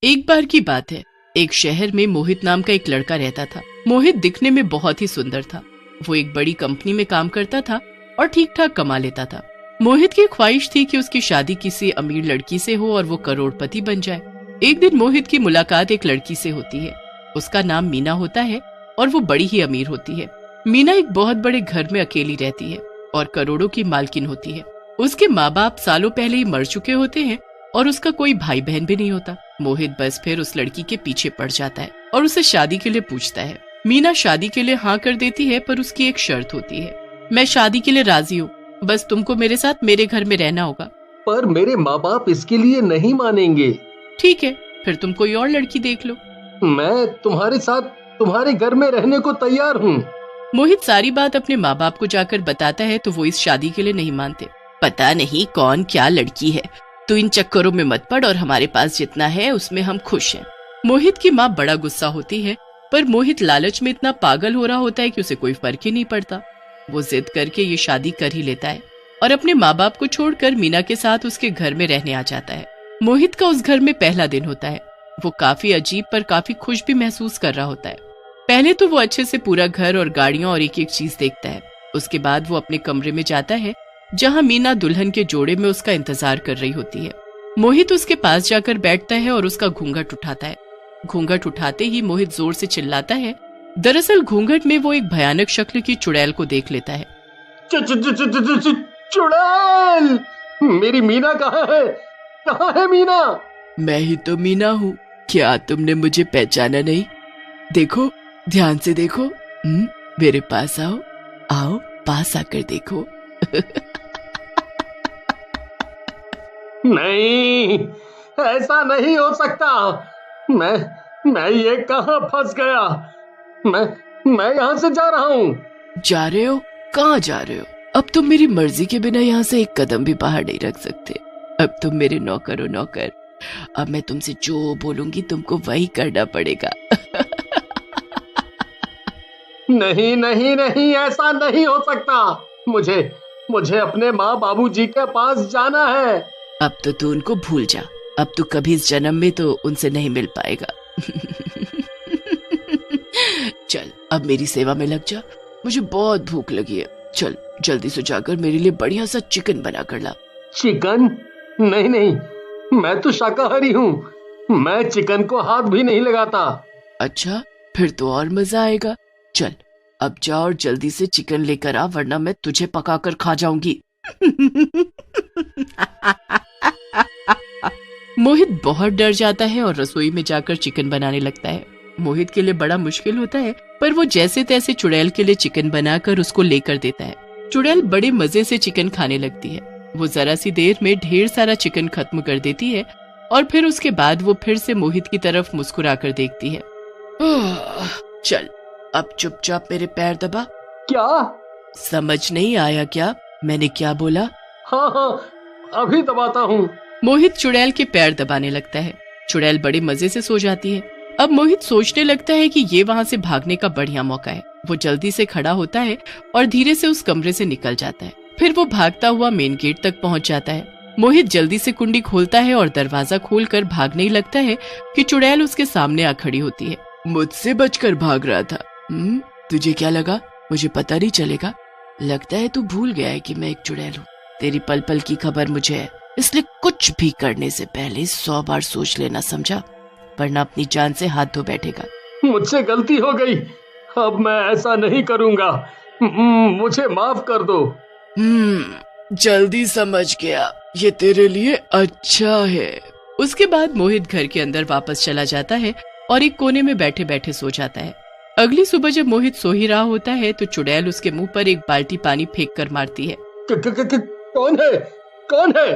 एक बार की बात है, एक शहर में मोहित नाम का एक लड़का रहता था। मोहित दिखने में बहुत ही सुंदर था। वो एक बड़ी कंपनी में काम करता था और ठीक ठाक कमा लेता था। मोहित की ख्वाहिश थी कि उसकी शादी किसी अमीर लड़की से हो और वो करोड़पति बन जाए। एक दिन मोहित की मुलाकात एक लड़की से होती है। उसका नाम मीना होता है और वो बड़ी ही अमीर होती है। मीना एक बहुत बड़े घर में अकेली रहती है और करोड़ों की मालकिन होती है। उसके माँ बाप सालों पहले ही मर चुके होते हैं और उसका कोई भाई बहन भी नहीं होता। मोहित बस फिर उस लड़की के पीछे पड़ जाता है और उसे शादी के लिए पूछता है। मीना शादी के लिए हाँ कर देती है, पर उसकी एक शर्त होती है। मैं शादी के लिए राजी हूँ, बस तुमको मेरे साथ मेरे घर में रहना होगा। पर मेरे माँ बाप इसके लिए नहीं मानेंगे। ठीक है, फिर तुम कोई और लड़की देख लो। मैं तुम्हारे साथ तुम्हारे घर में रहने को तैयार हूँ। मोहित सारी बात अपने माँ बाप को जाकर बताता है तो वो इस शादी के लिए नहीं मानते। पता नहीं कौन क्या लड़की है, तू इन चक्करों में मत पड़ और हमारे पास जितना है उसमें हम खुश हैं। मोहित की माँ बड़ा गुस्सा होती है, पर मोहित लालच में इतना पागल हो रहा होता है कि उसे कोई फर्क ही नहीं पड़ता। वो जिद करके ये शादी कर ही लेता है और अपने माँ बाप को छोड़कर मीना के साथ उसके घर में रहने आ जाता है। मोहित का उस घर में पहला दिन होता है। वो काफी अजीब पर काफी खुश भी महसूस कर रहा होता है। पहले तो वो अच्छे से पूरा घर और गाड़ियां और एक एक चीज देखता है। उसके बाद वो अपने कमरे में जाता है जहां मीना दुल्हन के जोड़े में उसका इंतजार कर रही होती है। मोहित उसके पास जाकर बैठता है और उसका घूंघट उठाता है। घूंघट उठाते ही मोहित जोर से चिल्लाता है। दरअसल घूंघट में वो एक भयानक शक्ल की चुड़ैल को देख लेता है। चुड़ैल! मेरी मीना कहाँ है? कहाँ है मीना? मैं ही तो मीना हूँ, क्या तुमने मुझे पहचाना नहीं? देखो, ध्यान से देखो। मेरे पास आओ, आओ पास आकर देखो। नहीं, ऐसा नहीं हो सकता। मैं ये कहाँ फंस गया? मैं यहाँ से जा रहा हूँ। जा रहे हो? कहाँ जा रहे हो? अब तुम मेरी मर्जी के बिना यहाँ से एक कदम भी बाहर नहीं रख सकते। अब तुम मेरे नौकर हो नौकर। अब मैं तुमसे जो बोलूंगी तुमको वही करना पड़ेगा। नहीं नहीं नहीं, ऐसा नहीं हो सकता। मुझे अपने माँ बाबूजी के पास जाना है। अब तो तू उनको भूल जा। अब तू कभी इस जन्म में तो उनसे नहीं मिल पाएगा। चल अब मेरी सेवा में लग जा, मुझे बहुत भूख लगी है। चल जल्दी से जाकर मेरे लिए बढ़िया सा चिकन बना कर ला। चिकन? नहीं नहीं, मैं तो शाकाहारी हूँ। मैं चिकन को हाथ भी नहीं लगाता। अच्छा, फिर तो और मजा आएगा। चल अब जा और जल्दी से चिकन लेकर आ, वरना मैं तुझे पकाकर खा जाऊंगी। मोहित बहुत डर जाता है और रसोई में जाकर चिकन बनाने लगता है। मोहित के लिए बड़ा मुश्किल होता है, पर वो जैसे तैसे चुड़ैल के लिए चिकन बनाकर उसको लेकर देता है। चुड़ैल बड़े मजे से चिकन खाने लगती है। वो जरा सी देर में ढेर सारा चिकन खत्म कर देती है और फिर उसके बाद वो फिर से मोहित की तरफ मुस्कुराकर देखती है। चल अब चुपचाप मेरे पैर दबा। क्या? समझ नहीं आया क्या मैंने क्या बोला? हाँ, अभी दबाता हूँ। मोहित चुड़ैल के पैर दबाने लगता है। चुड़ैल बड़े मजे से सो जाती है। अब मोहित सोचने लगता है कि ये वहाँ से भागने का बढ़िया मौका है। वो जल्दी से खड़ा होता है और धीरे से उस कमरे से निकल जाता है। फिर वो भागता हुआ मेन गेट तक पहुँच जाता है। मोहित जल्दी से कुंडी खोलता है और दरवाजा खोलकर भागने ही लगता है कि चुड़ैल उसके सामने आ खड़ी होती है। मुझसे बचकर भाग रहा था? तुझे क्या लगा मुझे पता नहीं चलेगा? लगता है तू भूल गया है कि मैं एक चुड़ैल हूँ। तेरी पल पल की खबर मुझे है, इसलिए कुछ भी करने से पहले 100 बार सोच लेना, समझा? वरना अपनी जान से हाथ धो बैठेगा। मुझसे गलती हो गई, अब मैं ऐसा नहीं करूँगा। मुझे माफ कर दो। जल्दी समझ गया, ये तेरे लिए अच्छा है। उसके बाद मोहित घर के अंदर वापस चला जाता है और एक कोने में बैठे बैठे सो जाता है। अगली सुबह जब मोहित सो ही रहा होता है तो चुड़ैल उसके मुंह पर एक बाल्टी पानी फेंक कर मारती है। कौन है? कौन है?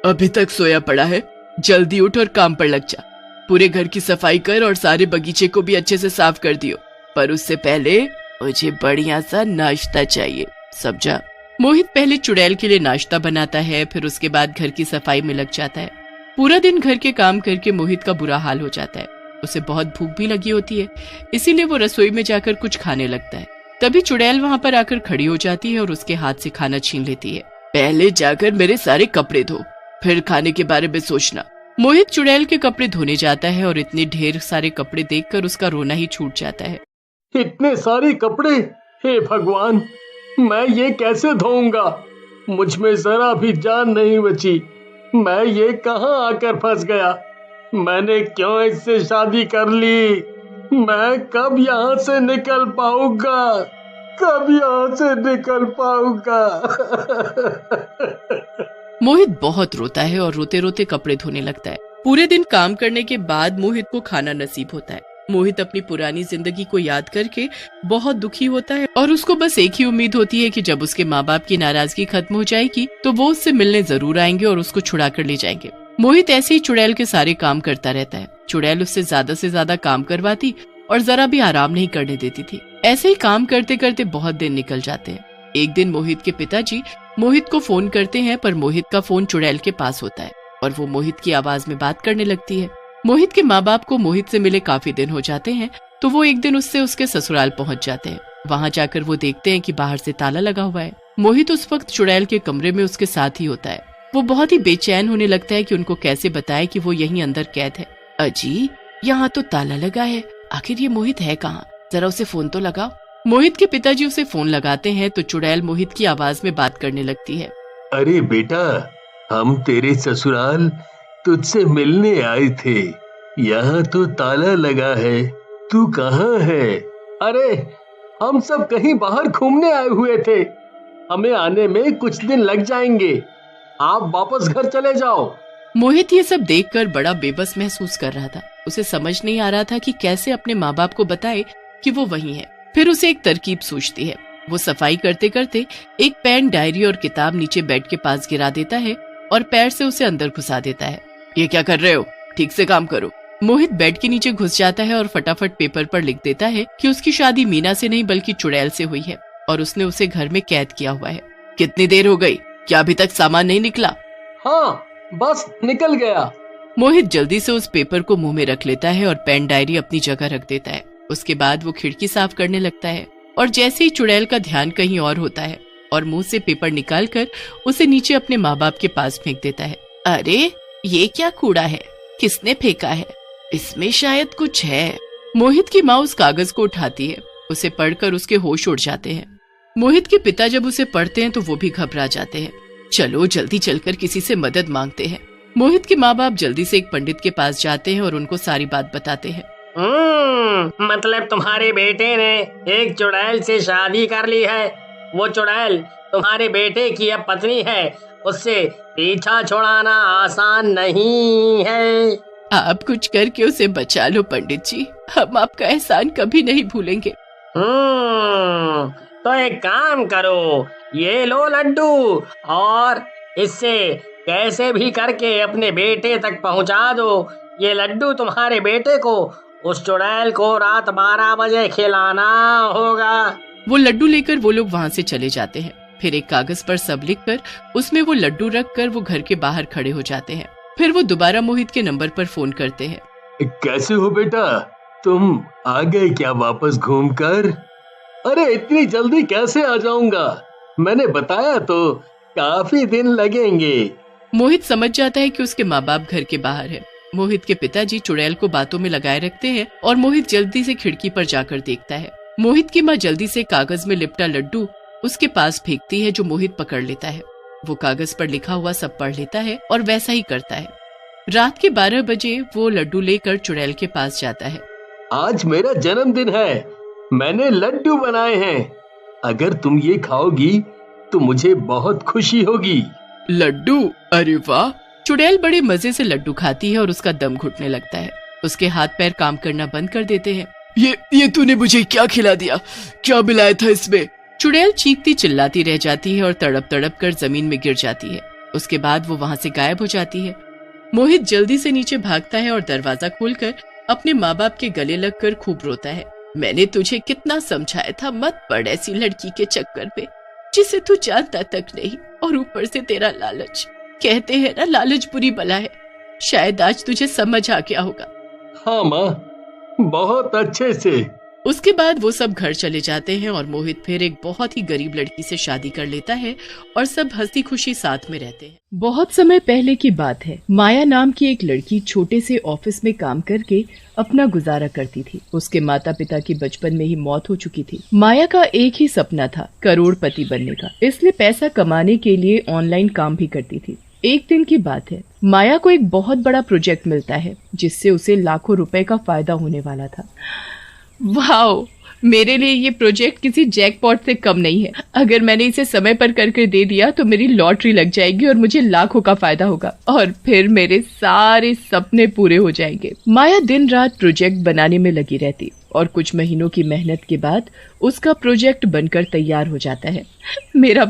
अभी तक सोया पड़ा है, जल्दी उठ और काम पर लग जा। पूरे घर की सफाई कर और सारे बगीचे को भी अच्छे से साफ कर दियो, पर उससे पहले मुझे बढ़िया सा नाश्ता चाहिए, समझा? मोहित पहले चुड़ैल के लिए नाश्ता बनाता है, फिर उसके बाद घर की सफाई में लग जाता है। पूरा दिन घर के काम करके मोहित का बुरा हाल हो जाता है। उसे बहुत भूख भी लगी होती है, इसीलिए वो रसोई में जाकर कुछ खाने लगता है। तभी चुड़ैल वहाँ पर आकर खड़ी हो जाती है और उसके हाथ से खाना छीन लेती है। पहले जाकर मेरे सारे कपड़े धो, फिर खाने के बारे में सोचना। मोहित चुड़ैल के कपड़े धोने जाता है और इतने ढेर सारे कपड़े देखकर उसका रोना ही छूट जाता है। इतने सारे कपड़े, हे भगवान, मैं ये कैसे धोऊंगा? मुझ में जरा भी जान नहीं बची। मैं ये कहाँ आकर फंस गया? मैंने क्यों इससे शादी कर ली? मैं कब यहाँ से निकल पाऊंगा? कब यहाँ से निकल पाऊंगा? मोहित बहुत रोता है और रोते रोते कपड़े धोने लगता है। पूरे दिन काम करने के बाद मोहित को खाना नसीब होता है। मोहित अपनी पुरानी जिंदगी को याद करके बहुत दुखी होता है और उसको बस एक ही उम्मीद होती है कि जब उसके माँ बाप की नाराजगी खत्म हो जाएगी तो वो उससे मिलने जरूर आएंगे और उसको छुड़ा कर ले जाएंगे। मोहित ऐसे ही चुड़ैल के सारे काम करता रहता है। चुड़ैल उससे ज्यादा काम करवाती और जरा भी आराम नहीं करने देती थी। ऐसे ही काम करते करते बहुत दिन निकल जाते हैं। एक दिन मोहित के पिताजी मोहित को फोन करते हैं, पर मोहित का फोन चुड़ैल के पास होता है और वो मोहित की आवाज में बात करने लगती है। मोहित के माँ बाप को मोहित से मिले काफी दिन हो जाते हैं, तो वो एक दिन उससे उसके ससुराल पहुंच जाते हैं। वहां जाकर वो देखते हैं कि बाहर से ताला लगा हुआ है। मोहित उस वक्त चुड़ैल के कमरे में उसके साथ ही होता है। वो बहुत ही बेचैन होने लगता है कि उनको कैसे बताए कि वो यहीं अंदर कैद है। अजी, यहाँ तो ताला लगा है, आखिर ये मोहित है कहाँ? जरा उसे फोन तो लगाओ। मोहित के पिताजी उसे फोन लगाते हैं तो चुड़ैल मोहित की आवाज में बात करने लगती है। अरे बेटा, हम तेरे ससुराल तुझसे मिलने आए थे। यहाँ तो ताला लगा है, तू कहाँ है? अरे, हम सब कहीं बाहर घूमने आए हुए थे। हमें आने में कुछ दिन लग जाएंगे। आप वापस घर चले जाओ। मोहित ये सब देखकर बड़ा बेबस महसूस कर रहा था। उसे समझ नहीं आ रहा था कि कैसे अपने माँ बाप को बताए कि वो वहीं है। फिर उसे एक तरकीब सूझती है। वो सफाई करते करते एक पेन, डायरी और किताब नीचे बेड के पास गिरा देता है और पैर से उसे अंदर घुसा देता है। ये क्या कर रहे हो? ठीक से काम करो। मोहित बेड के नीचे घुस जाता है और फटाफट पेपर पर लिख देता है कि उसकी शादी मीना से नहीं बल्कि चुड़ैल से हुई है और उसने उसे घर में कैद किया हुआ है। कितनी देर हो गई? क्या अभी तक सामान नहीं निकला? हाँ, बस निकल गया। मोहित जल्दी से उस पेपर को मुंह में रख लेता है और पेन, डायरी अपनी जगह रख देता है। उसके बाद वो खिड़की साफ करने लगता है और जैसे ही चुड़ैल का ध्यान कहीं और होता है और मुंह से पेपर निकालकर उसे नीचे अपने माँ बाप के पास फेंक देता है। अरे, ये क्या कूड़ा है? किसने फेंका है? इसमें शायद कुछ है। मोहित की माँ उस कागज को उठाती है। उसे पढ़कर उसके होश उड़ जाते हैं। मोहित के पिता जब उसे पढ़ते हैं तो वो भी घबरा जाते हैं। चलो जल्दी चलकर किसी से मदद मांगते हैं। मोहित के माँ बाप जल्दी से एक पंडित के पास जाते हैं और उनको सारी बात बताते हैं। मतलब तुम्हारे बेटे ने एक चुड़ैल से शादी कर ली है। वो चुड़ैल तुम्हारे बेटे की अब पत्नी है। उससे पीछा छुड़ाना आसान नहीं है। आप कुछ करके उसे बचा लो पंडित जी, हम आपका एहसान कभी नहीं भूलेंगे। तो एक काम करो, ये लो लड्डू और इससे कैसे भी करके अपने बेटे तक पहुंचा दो। ये लड्डू तुम्हारे बेटे को उस चुड़ैल को रात 12 बजे खिलाना होगा। वो लड्डू लेकर वो लोग वहाँ से चले जाते हैं। फिर एक कागज पर सब लिखकर उसमें वो लड्डू रखकर वो घर के बाहर खड़े हो जाते हैं। फिर वो दोबारा मोहित के नंबर पर फोन करते हैं। कैसे हो बेटा? तुम आ गए क्या वापस घूमकर? अरे, इतनी जल्दी कैसे आ जाऊंगा? मैंने बताया तो, काफी दिन लगेंगे। मोहित समझ जाता है कि उसके माँ बाप घर के बाहर है। मोहित के पिताजी चुड़ैल को बातों में लगाए रखते हैं और मोहित जल्दी से खिड़की पर जाकर देखता है। मोहित की माँ जल्दी से कागज में लिपटा लड्डू उसके पास फेंकती है, जो मोहित पकड़ लेता है। वो कागज पर लिखा हुआ सब पढ़ लेता है और वैसा ही करता है। रात के 12 बजे वो लड्डू लेकर चुड़ैल के पास जाता है। आज मेरा जन्मदिन है, मैंने लड्डू बनाए हैं। अगर तुम ये खाओगी तो मुझे बहुत खुशी होगी। लड्डू? अरे वाह! चुड़ैल बड़े मजे से लड्डू खाती है और उसका दम घुटने लगता है। उसके हाथ पैर काम करना बंद कर देते हैं। ये तूने मुझे क्या खिला दिया? क्या मिलाया था इसमें? चुड़ैल चीखती चिल्लाती रह जाती है और तड़प तड़प कर जमीन में गिर जाती है। उसके बाद वो वहाँ से गायब हो जाती है। मोहित जल्दी से नीचे भागता है और दरवाजा खोलकर अपने माँ बाप के गले लगकर खूब रोता है। मैंने तुझे कितना समझाया था, मत पड़ ऐसी लड़की के चक्कर में जिसे तू जानता तक नहीं, और ऊपर से तेरा लालच। कहते हैं ना, लालच बुरी बला है। शायद आज तुझे समझ आ गया होगा। हाँ माँ, बहुत अच्छे से। उसके बाद वो सब घर चले जाते हैं और मोहित फिर एक बहुत ही गरीब लड़की से शादी कर लेता है और सब हंसी खुशी साथ में रहते हैं। बहुत समय पहले की बात है। माया नाम की एक लड़की छोटे से ऑफिस में काम करके अपना गुजारा करती थी। उसके माता पिता की बचपन में ही मौत हो चुकी थी। माया का एक ही सपना था, करोड़पति बनने का, इसलिए पैसा कमाने के लिए ऑनलाइन काम भी करती थी। एक दिन की बात है, माया को एक बहुत बड़ा प्रोजेक्ट मिलता है जिससे उसे लाखों रुपए का फायदा होने वाला था। वाओ, मेरे लिए ये प्रोजेक्ट किसी जैकपॉट से कम नहीं है। अगर मैंने इसे समय पर करके दे दिया तो मेरी लॉटरी लग जाएगी और मुझे लाखों का फायदा होगा और फिर मेरे सारे सपने पूरे हो जाएंगे। माया दिन रात प्रोजेक्ट बनाने में लगी रहती और कुछ महीनों की मेहनत के बाद उसका प्रोजेक्ट बनकर तैयार हो जाता है। मेरा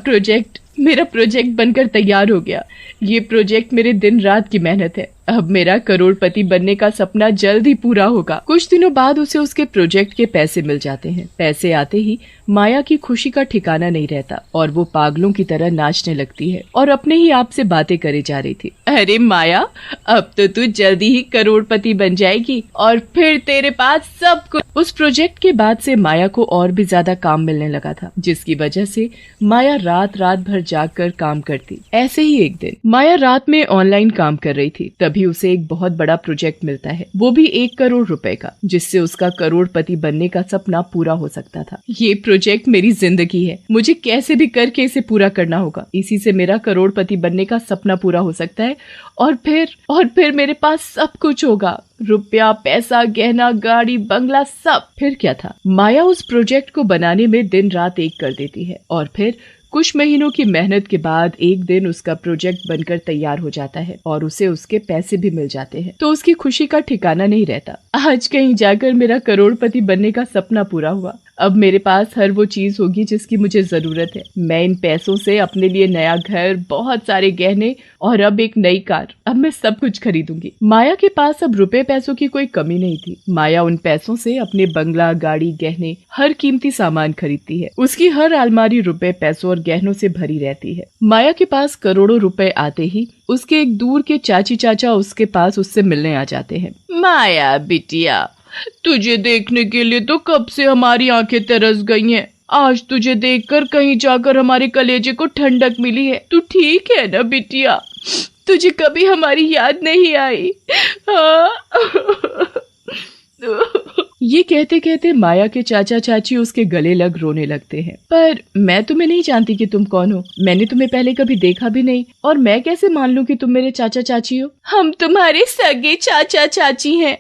प्रोजेक्ट बनकर तैयार हो गया। ये प्रोजेक्ट मेरे दिन रात की मेहनत है। अब मेरा करोड़पति बनने का सपना जल्द ही पूरा होगा। कुछ दिनों बाद उसे उसके प्रोजेक्ट के पैसे मिल जाते हैं। पैसे आते ही माया की खुशी का ठिकाना नहीं रहता और वो पागलों की तरह नाचने लगती है और अपने ही आप से बातें करे जा रही थी। अरे माया, अब तो तू जल्दी ही करोड़पति बन जाएगी और फिर तेरे पास सब कुछ। उस प्रोजेक्ट के बाद से माया को और भी ज्यादा काम मिलने लगा था, जिसकी वजह से माया रात भर जागकर काम करती। ऐसे ही एक दिन माया रात में ऑनलाइन काम कर रही थी, तभी उसे एक बहुत बड़ा प्रोजेक्ट मिलता है, वो भी 1 करोड़ रुपए का, जिससे उसका करोड़पति बनने का सपना पूरा हो सकता था। ये प्रोजेक्ट मेरी जिंदगी है, मुझे कैसे भी करके इसे पूरा करना होगा। इसी से मेरा करोड़पति बनने का सपना पूरा हो सकता है और फिर मेरे पास सब कुछ होगा, रुपया, पैसा, गहना, गाड़ी, बंगला, सब। फिर क्या था, माया उस प्रोजेक्ट को बनाने में दिन रात एक कर देती है और फिर कुछ महीनों की मेहनत के बाद एक दिन उसका प्रोजेक्ट बनकर तैयार हो जाता है और उसे उसके पैसे भी मिल जाते हैं। तो उसकी खुशी का ठिकाना नहीं रहता। आज कहीं जाकर मेरा करोड़पति बनने का सपना पूरा हुआ। अब मेरे पास हर वो चीज होगी जिसकी मुझे जरूरत है। मैं इन पैसों से अपने लिए नया घर, बहुत सारे गहने और अब एक नई कार, अब मैं सब कुछ खरीदूंगी। माया के पास अब रुपए पैसों की कोई कमी नहीं थी। माया उन पैसों से अपने बंगला, गाड़ी, गहने, हर कीमती सामान खरीदती है। उसकी हर अलमारी रुपए, पैसों और गहनों से भरी रहती है। माया के पास करोड़ों रुपए आते ही उसके एक दूर के चाची चाचा उसके पास उससे मिलने आ जाते हैं। माया बिटिया, तुझे देखने के लिए तो कब से हमारी आंखें तरस गई हैं। आज तुझे देखकर कहीं जाकर हमारे कलेजे को ठंडक मिली है। तू ठीक है ना बिटिया? तुझे कभी हमारी याद नहीं आई? ये कहते कहते माया के चाचा चाची उसके गले लग रोने लगते हैं। पर मैं तुम्हें नहीं जानती कि तुम कौन हो। मैंने तुम्हें पहले कभी देखा भी नहीं और मैं कैसे मान लूं कि तुम मेरे चाचा चाची हो? हम तुम्हारे सगे चाचा चाची हैं।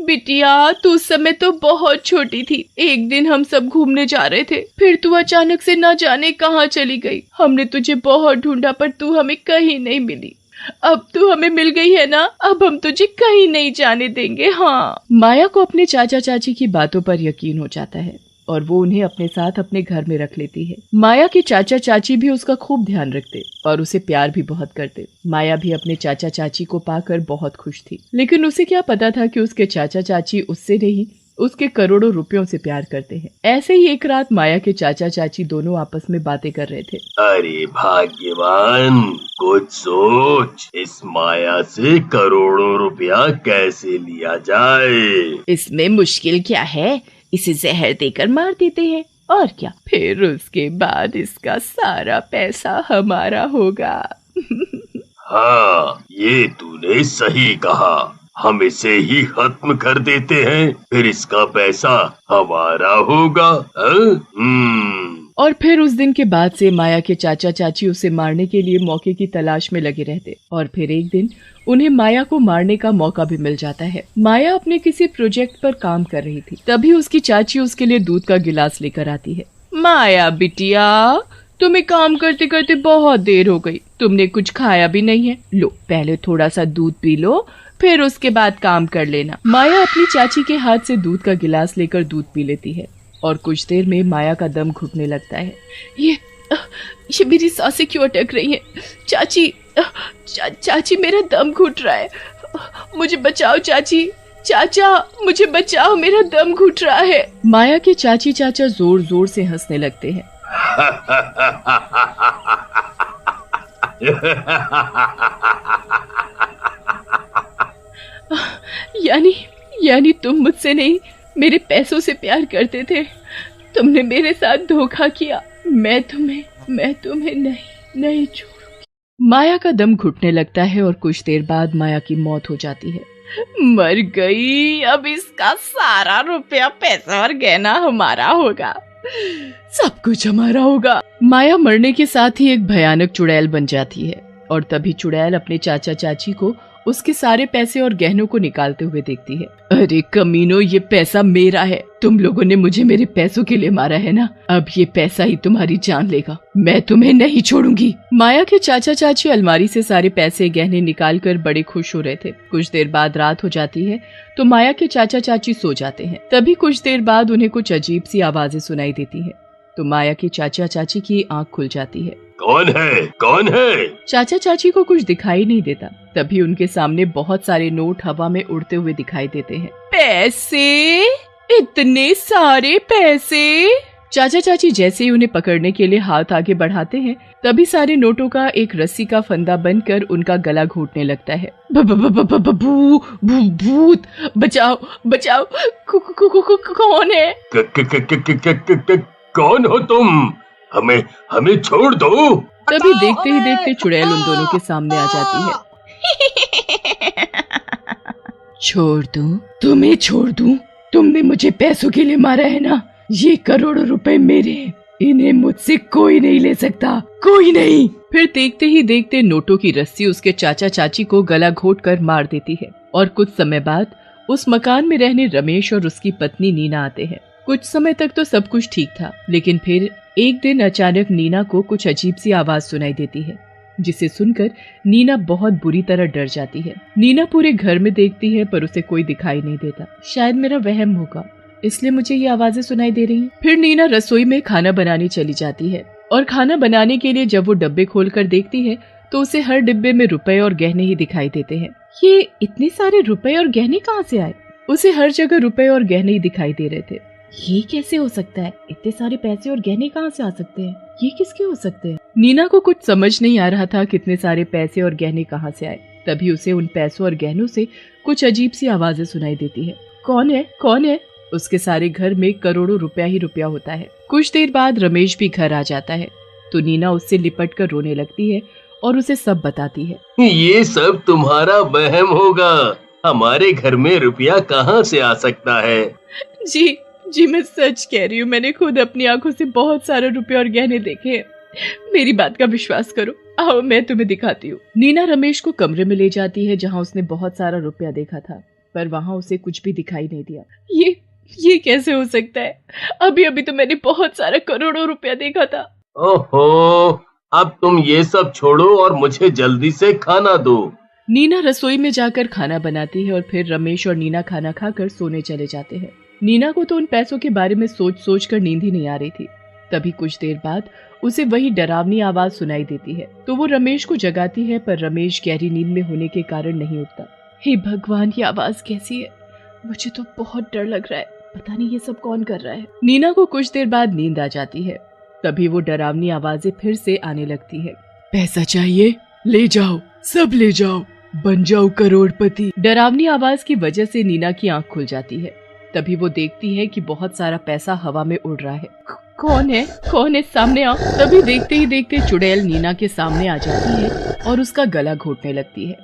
बिटिया, तू उस समय तो बहुत छोटी थी। एक दिन हम सब घूमने जा रहे थे, फिर तू अचानक से न जाने कहाँ चली गई। हमने तुझे बहुत ढूंढा पर तू हमें कहीं नहीं मिली। अब तू हमें मिल गई है ना, अब हम तुझे कहीं नहीं जाने देंगे। हाँ। माया को अपने चाचा चाची की बातों पर यकीन हो जाता है और वो उन्हें अपने साथ अपने घर में रख लेती है। माया के चाचा चाची भी उसका खूब ध्यान रखते और उसे प्यार भी बहुत करते। माया भी अपने चाचा चाची को पाकर बहुत खुश थी, लेकिन उसे क्या पता था कि उसके चाचा चाची उससे नहीं, उसके करोड़ों रुपयों से प्यार करते हैं। ऐसे ही एक रात माया के चाचा चाची दोनों आपस में बातें कर रहे थे। अरे भाग्यवान, कुछ सोच, इस माया से करोड़ों रुपया कैसे लिया जाए? इसमें मुश्किल क्या है, इसे जहर देकर मार देते हैं और क्या, फिर उसके बाद इसका सारा पैसा हमारा होगा। हाँ, ये तूने सही कहा। हम इसे ही खत्म कर देते हैं, फिर इसका पैसा हमारा होगा। और फिर उस दिन के बाद से माया के चाचा चाची उसे मारने के लिए मौके की तलाश में लगे रहते और फिर एक दिन उन्हें माया को मारने का मौका भी मिल जाता है। माया अपने किसी प्रोजेक्ट पर काम कर रही थी, तभी उसकी चाची उसके लिए दूध का गिलास लेकर आती है। माया बिटिया, तुम्हें काम करते करते बहुत देर हो गई, तुमने कुछ खाया भी नहीं है। लो, पहले थोड़ा सा दूध पी लो, फिर उसके बाद काम कर लेना। माया अपनी चाची के हाथ से दूध का गिलास लेकर दूध पी लेती है और कुछ देर में माया का दम घुटने लगता है। ये मेरी सांसें क्यों अटक रही हैं? चाची मेरा दम घुट रहा है, मुझे बचाओ चाची। चाचा, मुझे बचाओ, मेरा दम घुट रहा है। माया के चाची चाचा जोर जोर से हंसने लगते हैं। यानी तुम मुझसे नहीं, मेरे पैसों से प्यार करते थे। तुमने मेरे साथ धोखा किया। मैं तुम्हें नहीं छोड़ूंगी। माया का दम घुटने लगता है और कुछ देर बाद माया की मौत हो जाती है। मर गई, अब इसका सारा रुपया, पैसा और गहना हमारा होगा, सब कुछ हमारा होगा। माया मरने के साथ ही एक भयानक चुड़ैल बन जाती है और तभी चुड़ैल अपने चाचा चाची को उसके सारे पैसे और गहनों को निकालते हुए देखती है। अरे कमीनो, ये पैसा मेरा है। तुम लोगों ने मुझे मेरे पैसों के लिए मारा है ना, अब ये पैसा ही तुम्हारी जान लेगा। मैं तुम्हें नहीं छोड़ूंगी। माया के चाचा चाची अलमारी से सारे पैसे गहने निकाल कर बड़े खुश हो रहे थे। कुछ देर बाद रात हो जाती है तो माया के चाचा चाची सो जाते हैं। तभी कुछ देर बाद उन्हें कुछ अजीब सी आवाजें सुनाई देती है तो माया के चाचा चाची की आंख खुल जाती है। कौन है? चाचा चाची को कुछ दिखाई नहीं देता। तभी उनके सामने बहुत सारे नोट हवा में उड़ते हुए दिखाई देते हैं। पैसे, इतने सारे पैसे। चाचा चाची जैसे ही उन्हें पकड़ने के लिए हाथ आगे बढ़ाते हैं तभी सारे नोटों का एक रस्सी का फंदा बनकर उनका गला घोटने लगता है। भूत, बचाओ, कौन है? कौन हो तुम? हमें छोड़ दो। तभी देखते ही देखते चुड़ैल उन दोनों के सामने आ जाती है। छोड़ दूं? तुम्हें छोड़ दूं? तुमने मुझे पैसों के लिए मारा है ना, ये करोड़ों रुपए मेरे हैं, इन्हें मुझसे कोई नहीं ले सकता, कोई नहीं। फिर देखते ही देखते नोटों की रस्सी उसके चाचा चाची को गला घोट कर मार देती है और कुछ समय बाद उस मकान में रहने रमेश और उसकी पत्नी नीना आते हैं। कुछ समय तक तो सब कुछ ठीक था, लेकिन फिर एक दिन अचानक नीना को कुछ अजीब सी आवाज सुनाई देती है, जिसे सुनकर नीना बहुत बुरी तरह डर जाती है। नीना पूरे घर में देखती है पर उसे कोई दिखाई नहीं देता। शायद मेरा वहम होगा, इसलिए मुझे ये आवाजें सुनाई दे रही हैं। फिर नीना रसोई में खाना बनाने चली जाती है और खाना बनाने के लिए जब वो डब्बे खोलकर देखती है तो उसे हर डिब्बे में रुपए और गहने ही दिखाई देते हैं। ये इतने सारे रुपए और गहने कहाँ से आए? उसे हर जगह रुपए और गहने ही दिखाई दे रहे थे। ये कैसे हो सकता है? इतने सारे पैसे और गहने कहाँ से आ सकते हैं? ये किसके हो सकते हैं? नीना को कुछ समझ नहीं आ रहा था कितने सारे पैसे और गहने कहाँ से आए। तभी उसे उन पैसों और गहनों से कुछ अजीब सी आवाजें सुनाई देती है। कौन है? उसके सारे घर में करोड़ों रुपया ही रुपया होता है। कुछ देर बाद रमेश भी घर आ जाता है तो नीना उससे लिपट कर रोने लगती है और उसे सब बताती है। ये सब तुम्हारा वहम होगा, हमारे घर में रुपया कहाँ से आ सकता है? जी मैं सच कह रही हूँ, मैंने खुद अपनी आंखों से बहुत सारे रुपए और गहने देखे हैं। मेरी बात का विश्वास करो, आओ मैं तुम्हें दिखाती हूँ। नीना रमेश को कमरे में ले जाती है जहाँ उसने बहुत सारा रुपया देखा था, पर वहाँ उसे कुछ भी दिखाई नहीं दिया। ये कैसे हो सकता है? अभी तो मैंने बहुत सारा करोड़ों रुपया देखा था। ओहो, अब तुम ये सब छोड़ो और मुझे जल्दी से खाना दो। नीना रसोई में जाकर खाना बनाती है और फिर रमेश और नीना खाना खाकर सोने चले जाते हैं। नीना को तो उन पैसों के बारे में सोच कर नींद ही नहीं आ रही थी। तभी कुछ देर बाद उसे वही डरावनी आवाज सुनाई देती है तो वो रमेश को जगाती है, पर रमेश गहरी नींद में होने के कारण नहीं उठता। हे भगवान, ये आवाज कैसी है? मुझे तो बहुत डर लग रहा है, पता नहीं ये सब कौन कर रहा है। नीना को कुछ देर बाद नींद आ जाती है। तभी वो डरावनी आवाजें फिर से आने लगती है। पैसा चाहिए? ले जाओ, सब ले जाओ, बन जाओ करोड़पति। डरावनी आवाज की वजह से नीना की आंख खुल जाती है। तभी वो देखती है कि बहुत सारा पैसा हवा में उड़ रहा है। कौन है? सामने आओ। तभी देखते ही देखते चुड़ैल नीना के सामने आ जाती है और उसका गला घोटने लगती है।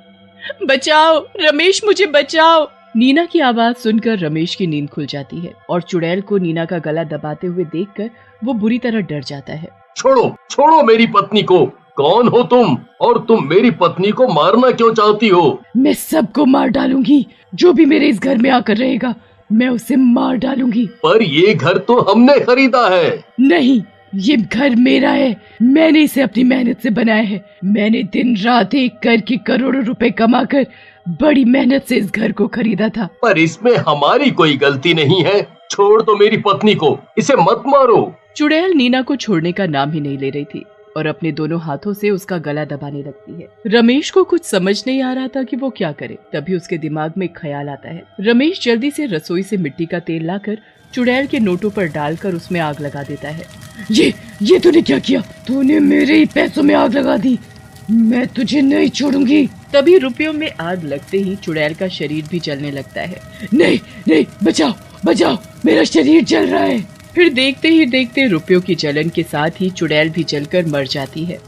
बचाओ रमेश, मुझे बचाओ। नीना की आवाज सुनकर रमेश की नींद खुल जाती है और चुड़ैल को नीना का गला दबाते हुए देखकर वो बुरी तरह डर जाता है। छोड़ो मेरी पत्नी को। कौन हो तुम और तुम मेरी पत्नी को मारना क्यों चाहती हो? मैं सबको मार डालूंगी, जो भी मेरे इस घर में आकर रहेगा मैं उसे मार डालूंगी। पर ये घर तो हमने खरीदा है। नहीं, ये घर मेरा है, मैंने इसे अपनी मेहनत से बनाया है। मैंने दिन रात एक करके करोड़ों रुपए कमाकर बड़ी मेहनत से इस घर को खरीदा था। पर इसमें हमारी कोई गलती नहीं है। छोड़ दो मेरी पत्नी को, इसे मत मारो। चुड़ैल नीना को छोड़ने का नाम ही नहीं ले रही थी और अपने दोनों हाथों से उसका गला दबाने लगती है। रमेश को कुछ समझ नहीं आ रहा था कि वो क्या करे। तभी उसके दिमाग में एक ख्याल आता है। रमेश जल्दी से रसोई से मिट्टी का तेल लाकर चुड़ैल के नोटों पर डालकर उसमें आग लगा देता है। ये तूने क्या किया? तूने मेरे ही पैसों में आग लगा दी, मैं तुझे नहीं छोड़ूंगी। तभी रुपयों में आग लगते ही चुड़ैल का शरीर भी जलने लगता है। नहीं, बचाओ, बचाओ, मेरा शरीर जल रहा है। फिर देखते ही देखते रुपयों की जलन के साथ ही चुड़ैल भी जलकर मर जाती है।